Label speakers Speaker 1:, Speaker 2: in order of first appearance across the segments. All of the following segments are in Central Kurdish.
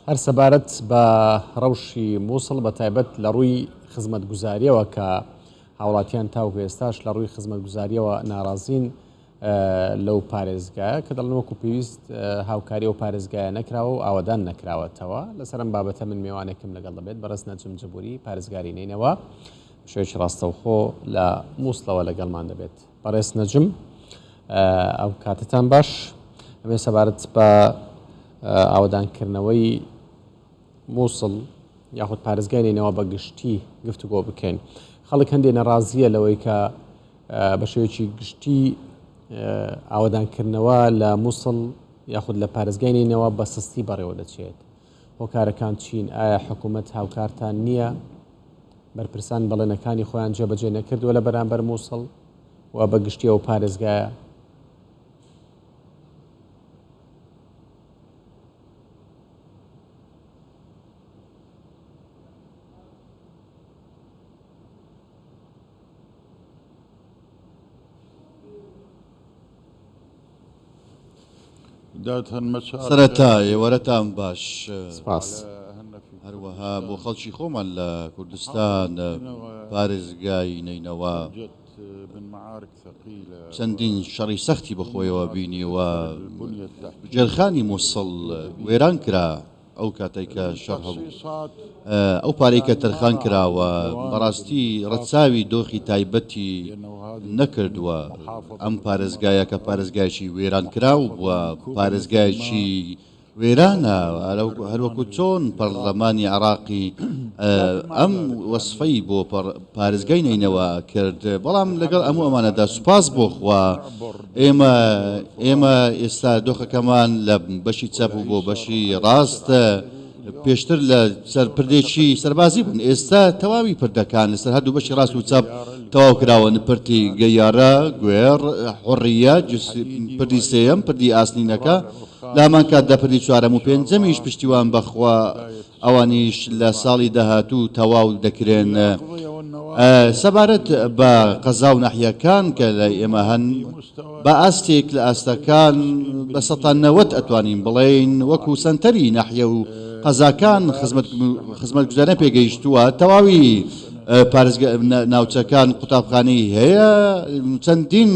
Speaker 1: هەر سەبارەت بە ڕەوشی مووسڵ بە تایبەت لە ڕووی خزمەتگوزاریەوە کە هاوڵاتیان تاوکو ئێستاش لە ڕووی خزمەتگوزاریەوە ناڕازین لەو پارێزگایە کە دەڵێن وەکو پێویست هاوکاری و پارێزگایە نەکراوە و ئاوادان نەکراوەتەوە لەسەرم بابەتە من میوانێکم لەگەڵ دەبێت بەڕست نەجم جبوری پارێزگاری نینەوە شوێکی ڕاستەوخۆ لە مووسڵەوە لەگەڵمان دەبێت بەڕێز نەجم ئەو کاتتان باش ئەمێ سەبارەت بە ئاوادانکردنەوەی مووسڵ یاخود پارێزگای نینەوە بە گشتی گفتوگۆ بکەین خەڵک هەندێک نەڕازیە لەوەی کە بە شێوەیەکی گشتی ئاوادانکردنەوە لە مووسڵ یاخود لە پارێزگای نینەوە بە سستی بەڕێوە دەچێت هۆکارەکان چین ئایا حکوومەت هاوکارتان نییە بەرپرسان بەڵێنەکانی خۆیان جێبەجێ نەکردووە لە بەرامبەر مووسڵ و بە گشتی ئەو پارێزگایە
Speaker 2: سەرەتا ئێوەرەتان باش
Speaker 1: سپاس
Speaker 2: هەروەها بۆ خەڵکی خۆمان لە کوردستان پارێزگای نینەوە چەندین شەڕی سەختی بەخۆیەوە بینیوە جێرخانی مووسڵ وێران کرا ئەو کاتێک کە شەڕ هەبوو ئەو پارەی کە تەرخان کراوە بەڕاستی ڕەچاوی دۆخی تایبەتی نەکردووە ئەم پارێزگایە کە پارێزگایکی وێران کراو بووە پارێزگایکی وێرانە هەروەکو چۆن پەرلەمانی عێراقی ئەم وەسفەی بۆ پارێزگای نینەوە کرد بەڵام لەگەڵ ئەموو ئەمانەدا سوپاس بۆ خوا ئێمە ئێستا دۆخەکەمان لە بەشی چەپ و بۆ بەشی ڕاست پێشتر لە سەر پردێکی سەربازی بوون ئێستا تەواوی پردەکان لەسەر هەردوو بەشی ڕاست و چەپ تەواو کراوە پردی گەیارە گوێر حڕیە پردی سێەم پردی ئاسنینەکە لامان کاتدا پردی چوارەم و پێنجەمیش پشتیوان بەخوا ئەوانیش لە ساڵی داهاتوو تەواو دەکرێن سەبارەت بە قەزا و ناحیەکان کە لە ئێمە هەن بە ئاستێک لە ئاستەکان بە ١٩٠ ئەتوانین بڵێین وەکو سەنتەری ناحیە و قەزاکان خزمەتگوزاریان پێگەیشتووە تەواوی ناوچەکان قوتابخانەی هەیە چەندین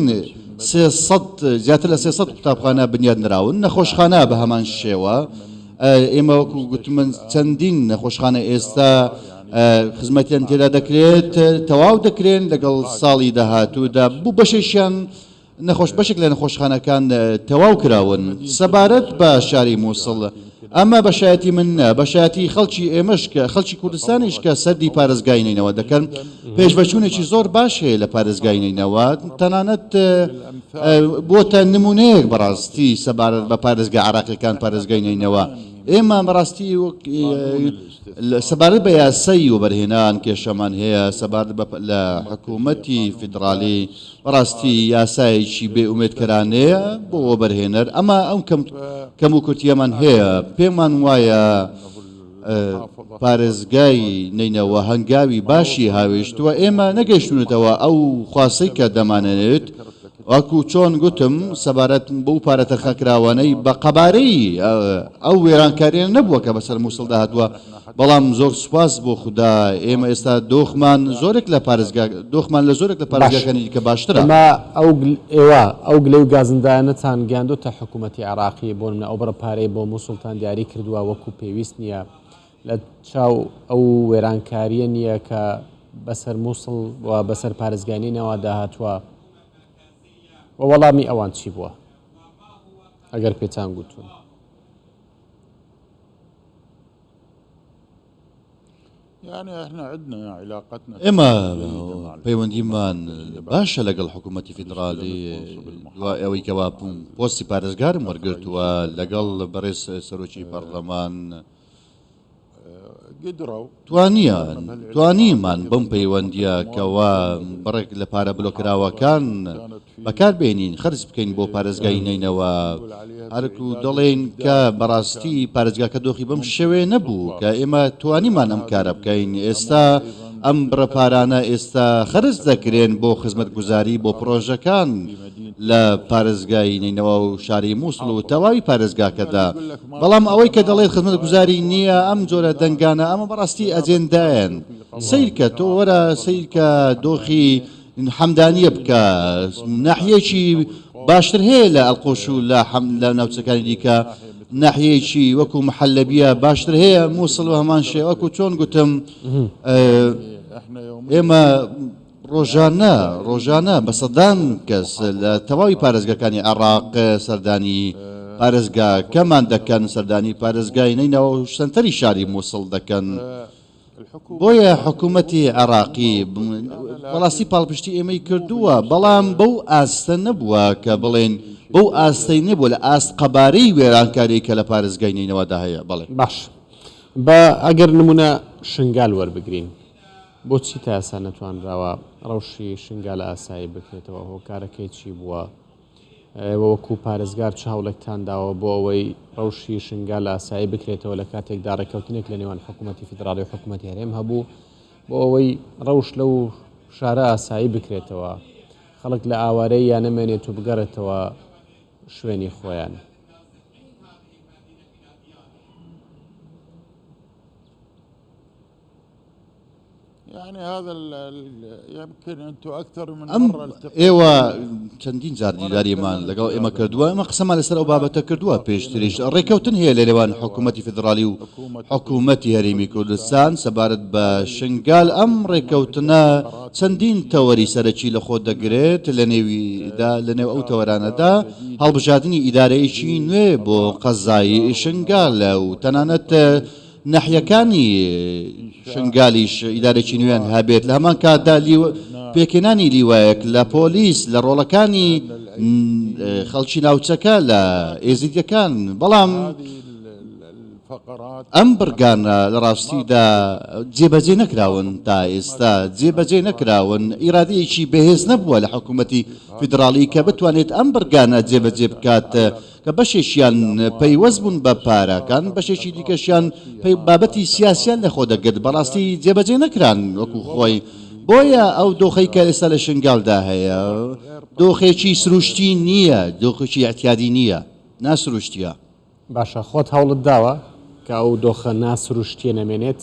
Speaker 2: 300 زیاتر لە 300 قوتابخانە بنیاد نراون نەخۆشخانە بە هەمان شێوە ئێمە وەکو گوتمن چەندین نەخۆشخانە ئێستا خزمەتیان تێدا دەکرێت تەواو دەکرێن لەگەڵ ساڵی داهاتوودا بوو بەشێکیان بەشێک لە نەخۆشخانەکان تەواو کراون سەبارەت بە شاری مووسڵ ئەمە بەشایەتی من بەشایەتی خەڵکی ئێمەش کە خەڵکی کوردستانیش کە سەردی پارێزگای نینەوە دەکەن پێشبەچوونێکی زۆر باش هەیە لە پارێزگای نینەوە تەنانەت بۆتە نمونەیەک بەڕاستی سەبارەت بە پارێزگای عێراقیەکان پارێزگای نینەوە ئێمە بەڕاستی سەبارەت بە یاسەی وەبەرهێنان کێشەمان هەیە سەبارەت لە حکوومەتی فیدراالی بەڕاستی یاسایەکی بێئومێدکەرانەیە بۆ وەبەرهێنەر ئەمە ئەو کەم و کورتیەمان هەیە پێمان وایە پارێزگای نینەوە هەنگاوی باشی هاوێشتووە ئێمە نەگەیشتونێتەوە ئەو خواسەی کە دەمانێت وەکو چۆن گوتم سەبارەت بۆ پارە تەرخەکراوانەی بە قەبارەی ئەو وێرانکاریان نەبووە کە بەسەر مووسڵدا هاتووە بەڵام زۆر سوپاس بۆ خوددا ئێمە ئێستا دۆخمان زۆرێک لە دۆخمان لە زۆرێک لە پارێزگاکانی کە باشترە
Speaker 1: ئێوە ئەو گلەی و گازندایەنەتان گیاندۆتە حکوومەتی عێراقی بۆ منە ئەو بڕە پارەی بۆ مووسڵتان دیاری کردووە وەکو پێویست نییە لە چاو ئەو وێرانکاریە نییە کە بەسەر مووسڵ و بەسەر پارێزگانینەوە داهاتووە وەڵامی ئەوان چی بووە ئەگەر پێتان گوتون
Speaker 2: ئێمە پەیوەندیمان باشە لەگەڵ حکوومەتی فیدراالی دوای ئەوەی کەوا پۆستی پارێزگارم وەرگرتووە لەگەڵ بەڕێز سەرۆکی پەرلەمان توانیمان بەم پەیوەندیە کەوا بڕێک لە پارە بلۆکراوەکان بەکاربێنین خرج بکەین بۆ پارێزگای نینەوە هەرکو دەڵێن کە بەڕاستی پارێزگاکە دۆخی بەم شێوێ نەبوو کە ئێمە توانیمان ئەم کارە بکەین ئێستا ئەم بڕەپارانە ئێستا خرج دەکرێن بۆ خزمەتگوزاری بۆ پرۆژەکان لە پارێزگای نینەوە و شاری مووسڵ و تەواوی پارێزگاکەدا بەڵام ئەوەی کە دەڵێت خزمەتگوزاری نییە ئەم جۆرە دەنگانە ئەمە بەڕاستی ئەجێندایەن سیرکە تۆ وەرە سیرکە دۆخی حەمدانیە بکە ناحیەکی باشتر هەیە لە ئەڵقۆش و لە ناوچەکانی دیکە ناحیەیەکی وەکو محەلەبیە باشتر هەیە مووسڵ و هەمان شێ وەکو چۆن گوتم ئێمە ڕۆژانە بە سەدان کەس لە تەواوی پارێزگاکانی عێراق سەردانی پارێزگاکەمان دەکەن سەردانی پارێزگای نینەوە و سنتەری شاری مووسڵ دەکەن بۆیە حکوومەتی عێراقی بەڕاستی پاڵپشتی ئێمەی کردووە بەڵام بەو ئاستە نەبووە کە بڵێن بەو ئاستەی نەبووە لە ئاست قەبارەی وێرانکاری کە لە پارێزگای نینەوەدا هەیە بەڵێ
Speaker 1: باش بە ئەگەر نمونە شنگال وەربگرین بۆچی تا ئێستا نەتوانراوە ڕەوشی شنگال ئاسایی بکرێتەوە هۆکارەکەی چی بووە وەکو پارێزگار چ هەوڵێکتان داوە بۆ ئەوەی ڕەوشی شنگال ئاسایی بکرێتەوە لە کاتێکدا ڕێکەوتنێک لە نێوان حکوومەتی فیدراڵی و حکوومەتی هەرێم هەبوو بۆ ئەوەی ڕەوش لەو شارە ئاسایی بکرێتەوە خەڵک لە ئاوارەی یان نەمێنێت و بگەڕێتەوە شوێنی خۆیان
Speaker 3: يعني هذا يمكن أنتم أكثر من
Speaker 2: ئەم
Speaker 3: مرة
Speaker 2: ئێوە چەندین جار دیداریمان لەگەڵ ئێمە کردووە ئەمە قسەمان لەسەر ئەو بابەتە کردووە پێشتریش ڕێکەوتن هەیە لە نێوان حکوومەتی فیدراڵی و حکوومەتی هەرێمی کوردستان سەبارەت بە شنگال ئەم ڕێکەوتنە چەندین تەوەری سەرەکی لە خۆ دەگرێت لە نێو ئەو تەوەرانەدا هەڵبژاردننی ئیدارەیەکی نوێ بۆ قەزایی شنگالە و تەنانەت نەحیەکانی شنگالیش ئیدارێکی نوێیان هەبێت لە هەمان کاتدا پێکێنانی لیوایەک لە پۆلیس لە ڕۆڵەکانی خەڵکی ناوچەکە لە ئێزیدەکان بەڵام ئەم بڕگانە لە ڕاستیدا جێبەجێ نەکراون تا ئێستا جێبەجێ نەکراون ئیرادەیەکی بەهێز نەبووە لە حکوومەتی فیدراڵی کە بتوانێت ئەم بڕگانە جێبەجێ بکات کە بەشێکیان پەیوەست بوون بە پارەکان بەشێکی دیکەشیان بابەتی سیاسیان لەخۆ دەگرت بەڕاستی جێبەجێ نەکران وەکو خۆی بۆیە ئەو دۆخەی کە ئێستا لە شنگالدا هەیە دۆخێکی سروشتی نییە دۆخێکی اعتیادی نییە ناسروشتیە
Speaker 1: باشە خۆت هەوڵت داوە کە ئەو دۆخە ناسروشتیە نەمێنێت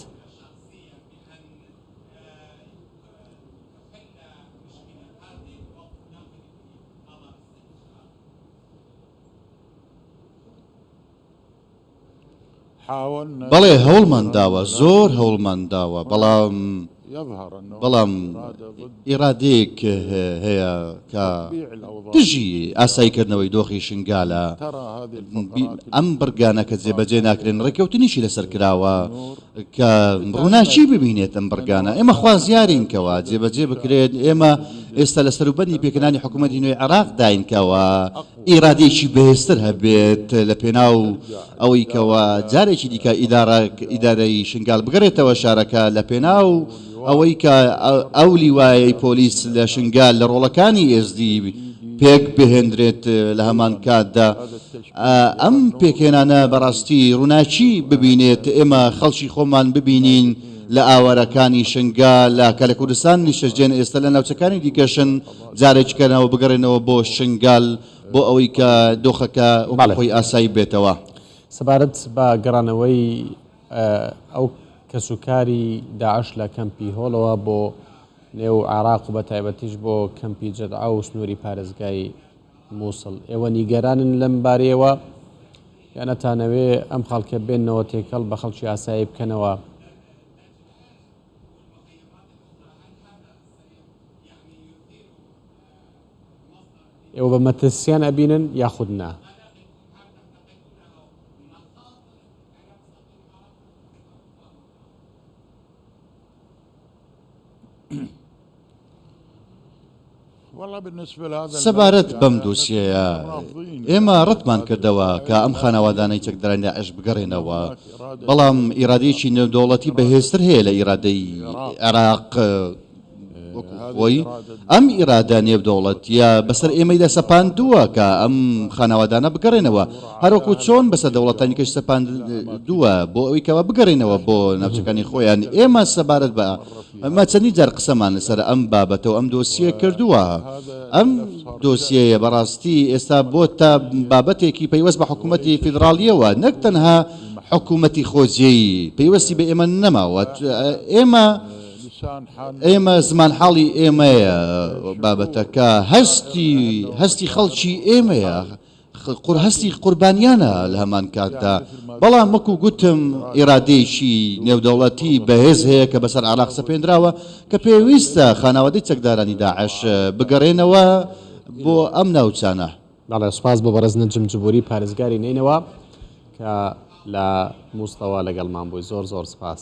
Speaker 3: حاولنا
Speaker 2: بەڵێ هەوڵمان داوە زۆر هەوڵمان داوە
Speaker 3: يظهر أنه
Speaker 2: بەڵام ئیرادەیەک هەیە کە دژی ئاساییکردنەوەی دۆخی شنگالە
Speaker 3: ترى هذه
Speaker 2: ئەم بڕگانە کە جێبەجێ ناکرێن ڕێکەوتنیشی لەسەر کراوە کە ڕووناچی ببینێت ئەم بڕگانە ئێمە خوازیارینکەوە جێبەجێ بکرێت ئێمە ئێستا لە سەروبەری پێکەنانی حکوومەتی نوێی عێراق داینکەوە ئیرادێکی بەهێزتر هەبێت لە پێناو ئەوەی کەوە جارێکی دیکە ئیدارەی شنگال بگەڕێتەوە شارەکە لە پێناو ئەوەی کە ئەو لیوایەی پۆلیس لە شنگال لە ڕۆڵەکانی ئێزدی پێک بهێندرێت لە هەمان کاتدا ئەم پێکێنانە بەڕاستی ڕووناچی ببینێت ئێمە خەڵکی خۆمان ببینین لە ئاوارەکانی شنگال لە لە کوردستان نیشەجێن ئێستا لە ناوچەکانی دیکەشن جارێککەنەوە بگەڕێنەوە بۆ شنگال بۆ ئەوەی کە دۆخەکە خۆی ئاسایی بێتەوە
Speaker 1: سەبارەت بە گەڕانەوەی ئەو کەسوکاری داعش لە کەمپی هۆڵەوە بۆ نێو عێراق و بە تایبەتیش بۆ کەمپی جەدعا و سنووری پارێزگای مووسڵ ئێوە نیگەرانن لەم بارەیەوە یانەتانەوێ ئەم خەڵکە بێنەوە تێکەڵ بە خەڵکی ئاسایی بکەنەوە ئێوە بە مەترسیان ئەبینن یاخود نا
Speaker 2: سەبارەت بەم دۆسیەیە ئێمە ڕەتمان کردەوە کە ئەم خانەوادانەی چەکدارانی داعش بگەڕێنەوە بەڵام ئیرادەیەکی نێودەوڵەتی بەهێزتر هەیە لە ئیرادەی عێراق خۆی ئەم ئیرادە نێودەوڵەتیە بەسەر ئێمەی دە سەپاندووە کە ئەم خانەوادانە بگەڕێنەوە هەروەکو چۆن بەسەر دەوڵەتانی کەش سەپاندووە بۆ ئەوەی کەەوە بگەڕێنەوە بۆ ناوچەکانی خۆیان ئێمە سەبارەت بە ئەمە چەندی جار قسەمان لەسەر ئەم بابەتەوە ئەم دۆسیە کردووە ئەم دۆسیەیە بەڕاستی ئێستا بۆ تا بابەتێکی پەیوەست بە حکوومەتی فیدراالیەوە نەک تەنها حکوومەتی خۆجێی پەیوەستی بە ئێمە نەماوە ئێمە زمان حاڵی ئێمەیە بابەتەکە هەستی خەڵکی ئێمەیە هەستی قوربانیانە لە هەمان کاتدا بەڵام وەکو گوتم ئێرادەیەکی نێودەوڵەتی بەهێز هەیە کە بەسەر عراق سەپێنراوە کە پێویستە خانەوادەی چەکدارانی داعش بگەڕێنەوە بۆ ئەم ناوچانە.
Speaker 1: بەڵێ سوپاس بۆ بەڕێز نەجم جبووری پارێزگاری نینەوە کە لە مووسڵەوە لەگەڵمان بووی زۆر سپاس.